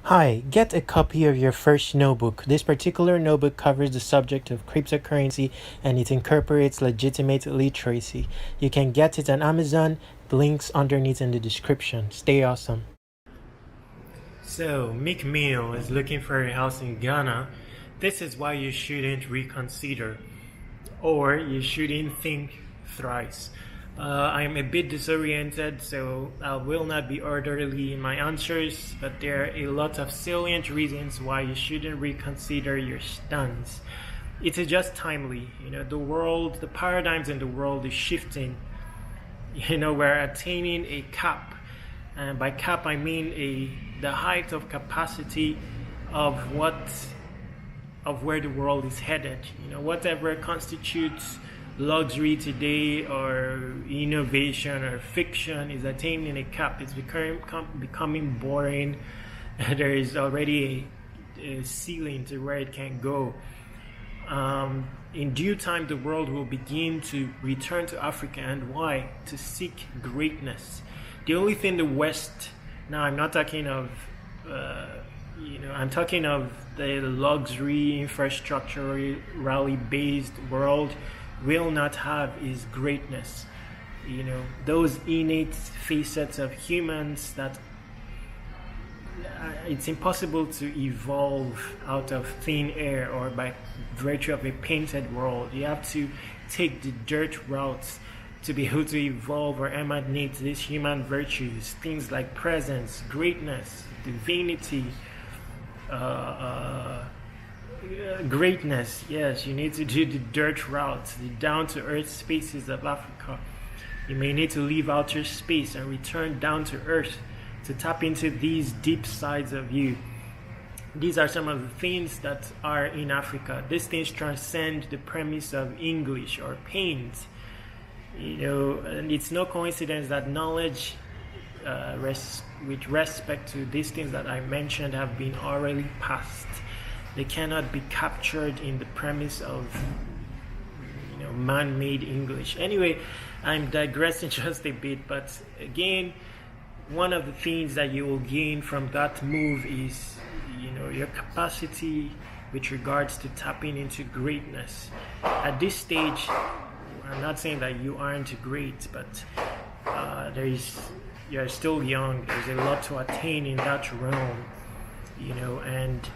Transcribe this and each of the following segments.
Hi, get a copy of your first notebook. This particular notebook covers the subject of cryptocurrency and it incorporates legitimate literacy. You can get it on Amazon. The link's underneath in the description. Stay awesome. So, Meek is looking for a house in Ghana. This is why you shouldn't reconsider, or you shouldn't think thrice. I'm a bit disoriented, so I will not be orderly in my answers, but there are a lot of salient reasons why you shouldn't reconsider your stance. It is just timely. The paradigms in the world is shifting. We're attaining a cap, and by cap I mean the height of capacity of where the world is headed. Whatever constitutes luxury today or innovation or fiction is attaining a cap. It's becoming boring. There is already a ceiling to where it can go. In due time, the world will begin to return to Africa. And why? To seek greatness. The only thing the West, now I'm not talking of I'm talking of the luxury infrastructure rally-based world, will not have is greatness. Those innate facets of humans that it's impossible to evolve out of thin air or by virtue of a painted world. You have to take the dirt routes to be able to evolve or emanate these human virtues, things like presence, greatness, divinity, greatness. Yes, you need to do the dirt routes, the down-to-earth spaces of Africa. You may need to leave outer space and return down to earth to tap into these deep sides of you. These are some of the things that are in Africa. These things transcend the premise of English or paint. And it's no coincidence that knowledge with respect to these things that I mentioned have been orally passed. They cannot be captured in the premise of man-made English. Anyway, I'm digressing just a bit, but again, one of the things that you will gain from that move is your capacity with regards to tapping into greatness. At this stage, I'm not saying that you aren't great, but you're still young. There's a lot to attain in that realm, and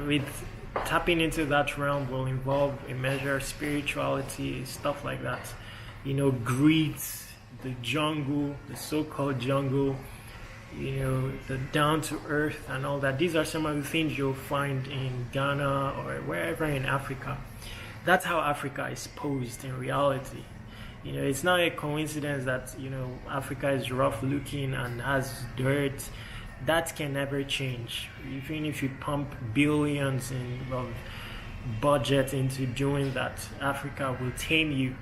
with tapping into that realm will involve a measure of spirituality, stuff like that. Greed, the jungle, the so-called jungle, the down to earth and all that. These are some of the things you'll find in Ghana or wherever in Africa. That's how Africa is posed in reality. It's not a coincidence that Africa is rough looking and has dirt. That can never change. Even if you pump billions of budget into doing that, Africa will tame you.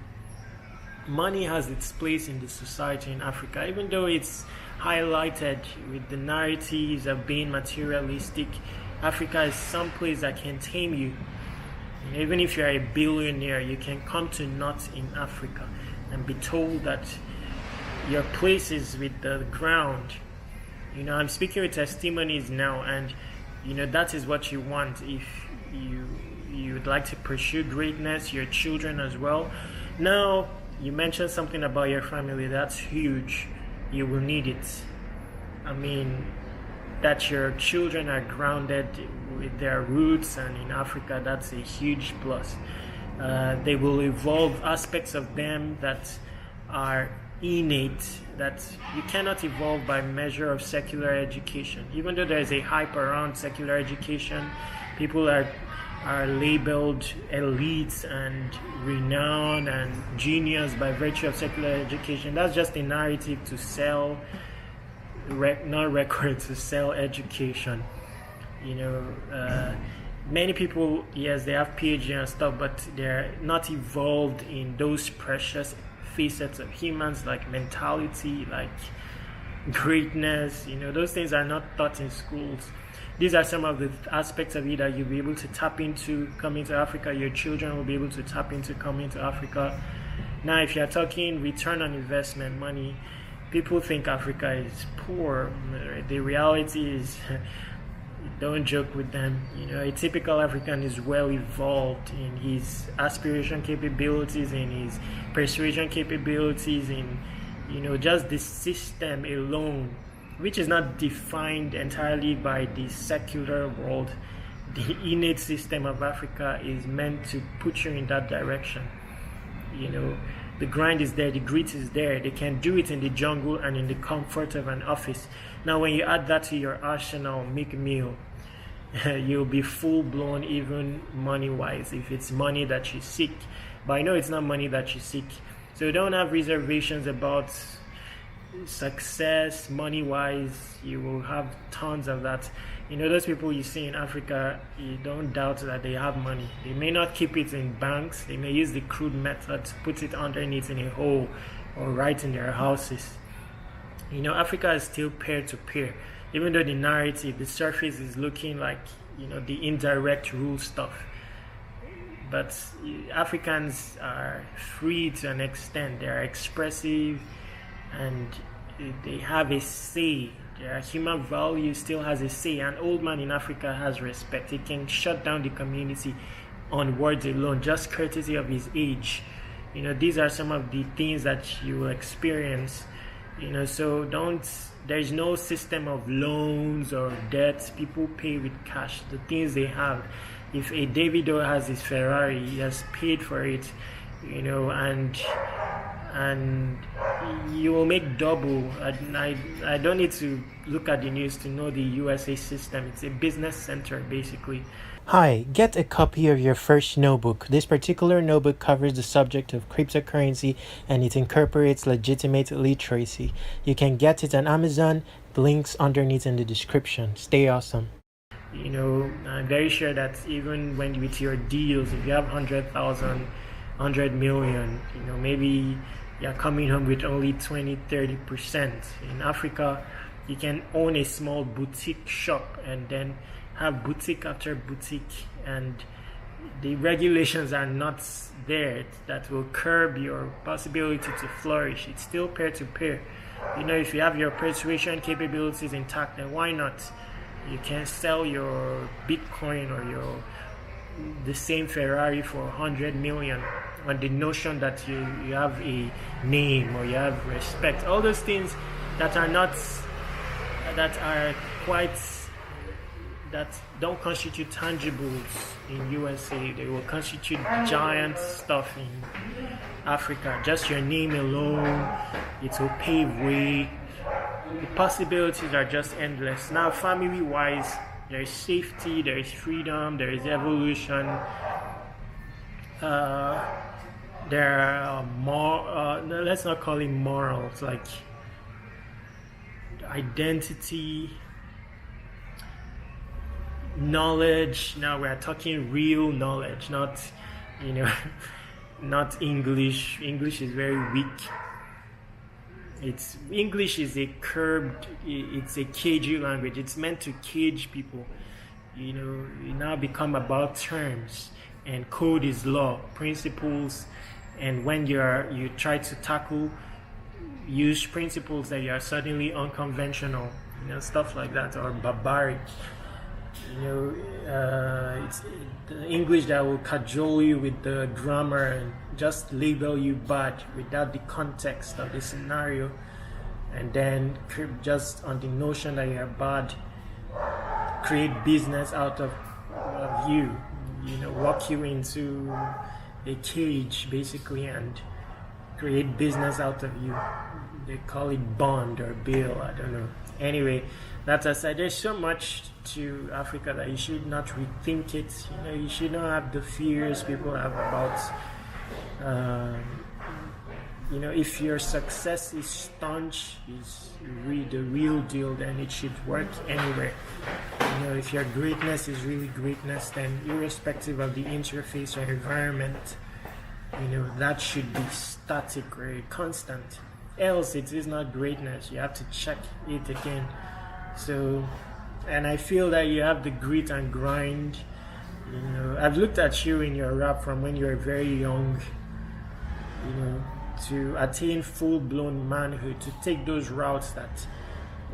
Money has its place in the society in Africa, even though it's highlighted with the narratives of being materialistic. Africa is some place that can tame you. Even if you're a billionaire, you can come to naught in Africa and be told that your place is with the ground. I'm speaking with testimonies now, and that is what you want. If you would like to pursue greatness, your children as well. Now, you mentioned something about your family. That's huge. You will need it. That your children are grounded with their roots and in Africa, that's a huge plus. They will evolve aspects of them that are innate, that you cannot evolve by measure of secular education. Even though there is a hype around secular education, people are labeled elites and renowned and genius by virtue of secular education. That's just a narrative to sell, to sell education. Many people, yes, they have PhD and stuff, but they're not evolved in those precious facets of humans like mentality, like greatness. Those things are not taught in schools. These are some of the aspects of it that you'll be able to tap into coming to Africa. Your children will be able to tap into coming to Africa. Now, if you're talking return on investment money, people think Africa is poor. The reality is Don't joke with them. A typical African is well evolved in his aspiration capabilities, in his persuasion capabilities, in just the system alone, which is not defined entirely by the secular world. The innate system of Africa is meant to put you in that direction. The grind is there, the grit is there. They can do it in the jungle and in the comfort of an office. Now, when you add that to your arsenal, Meek meal, you'll be full-blown, even money-wise, if it's money that you seek. But I know it's not money that you seek. So don't have reservations about success, money-wise. You will have tons of that. Those people you see in Africa, you don't doubt that they have money. They may not keep it in banks. They may use the crude method to put it underneath in a hole or right in their houses. Africa is still peer-to-peer. Even though the narrative, the surface is looking like, the indirect rule stuff. But Africans are free to an extent. They are expressive and they have a say. Their human value still has a say. An old man in Africa has respect. He can shut down the community on words alone, just courtesy of his age. These are some of the things that you will experience. So there's no system of loans or debts. People pay with cash, the things they have. If a Davido has his Ferrari, he has paid for it, and you will make double. I don't need to look at the news to know the USA system. It's a business center, basically. Hi, get a copy of your first notebook. This particular notebook covers the subject of cryptocurrency and it incorporates legitimate literacy. You can get it on Amazon. The link's underneath in the description. Stay awesome. I'm very sure that even when with your deals, if you have 100,000, 100 million, maybe you're coming home with only 20-30%. In Africa, you can own a small boutique shop and then have boutique after boutique, and the regulations are not there that will curb your possibility to flourish. It's still peer-to-peer. If you have your persuasion capabilities intact, then why not? You can sell your Bitcoin or the same Ferrari for 100 million on the notion that you have a name or you have respect. All those things that don't constitute tangibles in USA. They will constitute giant stuff in Africa. Just your name alone, it will pave way. The possibilities are just endless. Now, family-wise, there is safety, there is freedom, there is evolution. There are more, let's not call it morals, like identity, knowledge. Now we're talking real knowledge, not not English. English is very weak. English is a curbed, it's a cagey language. It's meant to cage people. You now become about terms, and code is law, principles. And when you try to use principles that you are suddenly unconventional, stuff like that, or barbaric. It's the English that will cajole you with the grammar and just label you bad without the context of the scenario, and then just on the notion that you're bad, create business out of you, walk you into a cage basically and create business out of you. They call it bond or bail, I don't know. Anyway, that's aside. There's so much to Africa that you should not rethink it. You should not have the fears people have about if your success is staunch, is the real deal, then it should work anywhere. If your greatness is really greatness, then irrespective of the interface or environment, that should be static or constant. Else it is not greatness. You have to check it again. So, and I feel that you have the grit and grind. I've looked at you in your rap from when you were very young, to attain full-blown manhood, to take those routes that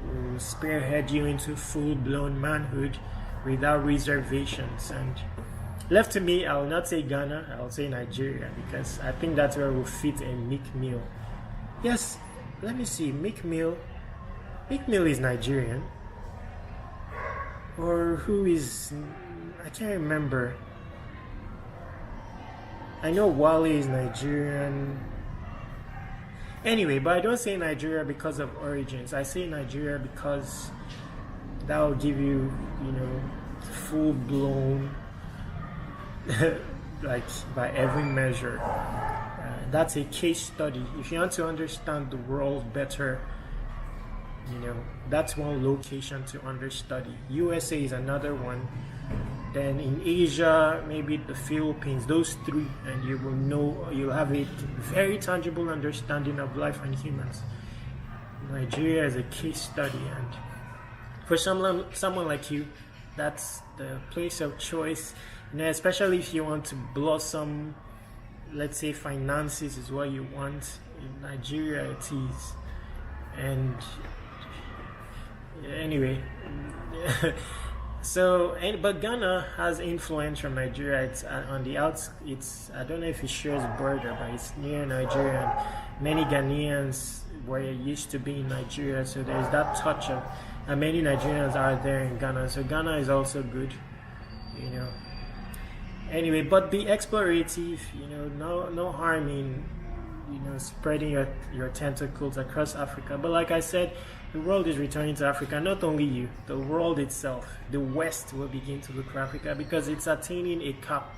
will spearhead you into full-blown manhood. without reservations. And left to me, I will not say Ghana, I will say Nigeria, because I think that's where we'll fit a Meek Mill. Yes, let me see, Meek Mill is Nigerian. Or who is, I can't remember. I know Wale is Nigerian. Anyway, but I don't say Nigeria because of origins. I say Nigeria because that will give you, full blown, like by every measure. That's a case study. If you want to understand the world better, that's one location to understudy. USA is another one. Then in Asia, maybe the Philippines, those three, and you will know, you'll have a very tangible understanding of life and humans. Nigeria is a case study, and for someone like you, that's the place of choice. Especially if you want to blossom, let's say finances is what you want. In Nigeria, it is. And anyway. But Ghana has influence from Nigeria. It's on the outskirts. I don't know if it shares border, but it's near Nigeria. And many Ghanaians were used to be in Nigeria, so there's that touch of, and many Nigerians are there in Ghana. So Ghana is also good, Anyway, but be explorative. No harm in spreading your tentacles across Africa. But like I said, the world is returning to Africa. Not only you, the world itself, the West will begin to look for Africa because it's attaining a cap.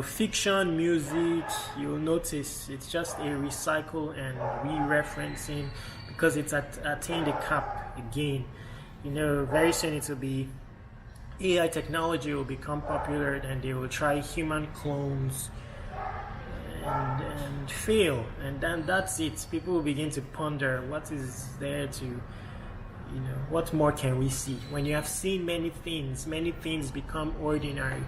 Fiction, music, you'll notice it's just a recycle and re-referencing because it's attained a cap again. Very soon it will be AI technology will become popular and they will try human clones and fail, and then that's it. People will begin to ponder what is there to, what more can we see? When you have seen many things become ordinary.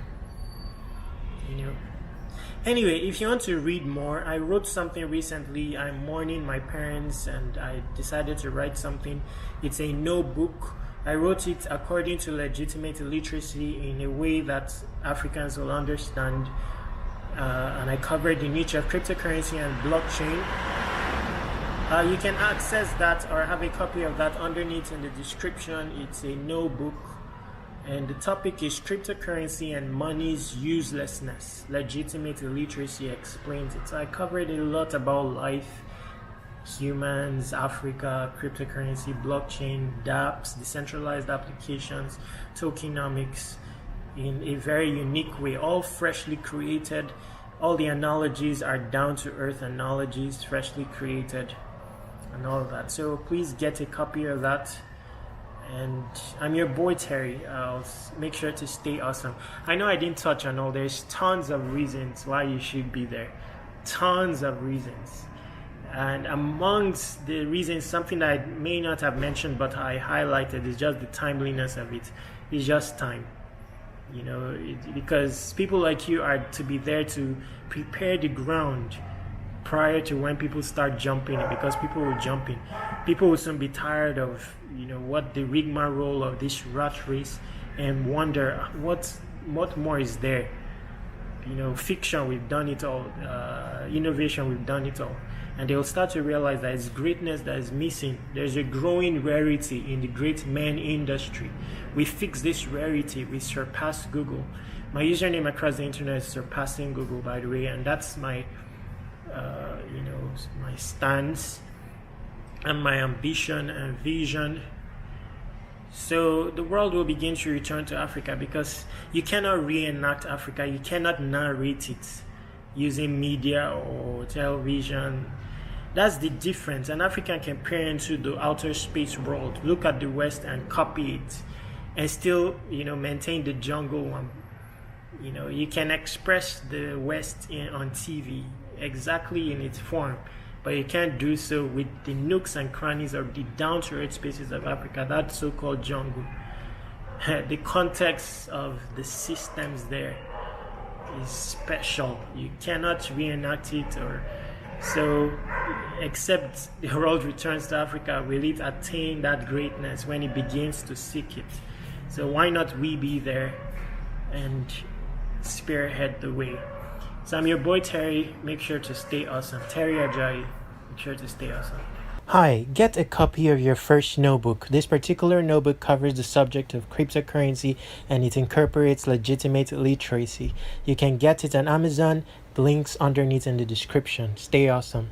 Anyway, if you want to read more, I wrote something recently. I'm mourning my parents and I decided to write something. It's a notebook. I wrote it according to legitimate literacy in a way that Africans will understand. And I covered the niche of cryptocurrency and blockchain. You can access that or have a copy of that underneath in the description. It's a notebook, and the topic is cryptocurrency and money's uselessness. Legitimate literacy explains it. So I covered a lot about life, humans, Africa, cryptocurrency, blockchain, dApps, decentralized applications, tokenomics, in a very unique way, all freshly created. All the analogies are down-to-earth analogies, freshly created, and all of that. So please get a copy of that. And I'm your boy Terry. I'll make sure to stay awesome. I know I didn't touch on all. There's tons of reasons why you should be there. Tons of reasons. And amongst the reasons, something that I may not have mentioned but I highlighted is just the timeliness of it. It's just time. Because people like you are to be there to prepare the ground prior to when people start jumping in, because people will jump in. People will soon be tired of, what the rigmarole of this rat race and wonder what more is there. Fiction, we've done it all. Innovation, we've done it all. And they'll start to realize that it's greatness that is missing. There's a growing rarity in the great man industry. We fix this rarity. We surpass Google. My username across the internet is surpassing Google, by the way, and that's my, my stance and my ambition and vision. So the world will begin to return to Africa because you cannot reenact Africa. You cannot narrate it using media or television. That's the difference. An African can peer into the outer space world, look at the West and copy it, and still, maintain the jungle one. You can express the West on TV exactly in its form, but you can't do so with the nooks and crannies of the down-to-earth spaces of Africa, that so-called jungle. The context of the systems there is special. You cannot reenact it, or so. Except the world returns to Africa, will it attain that greatness when it begins to seek it? So why not we be there and spearhead the way? So I'm your boy Terry. Make sure to stay awesome. Terry Ajayi. Make sure to stay awesome. Hi, get a copy of your first notebook. This particular notebook covers the subject of cryptocurrency and it incorporates legitimate literacy. You can get it on Amazon. The link's underneath in the description. Stay awesome.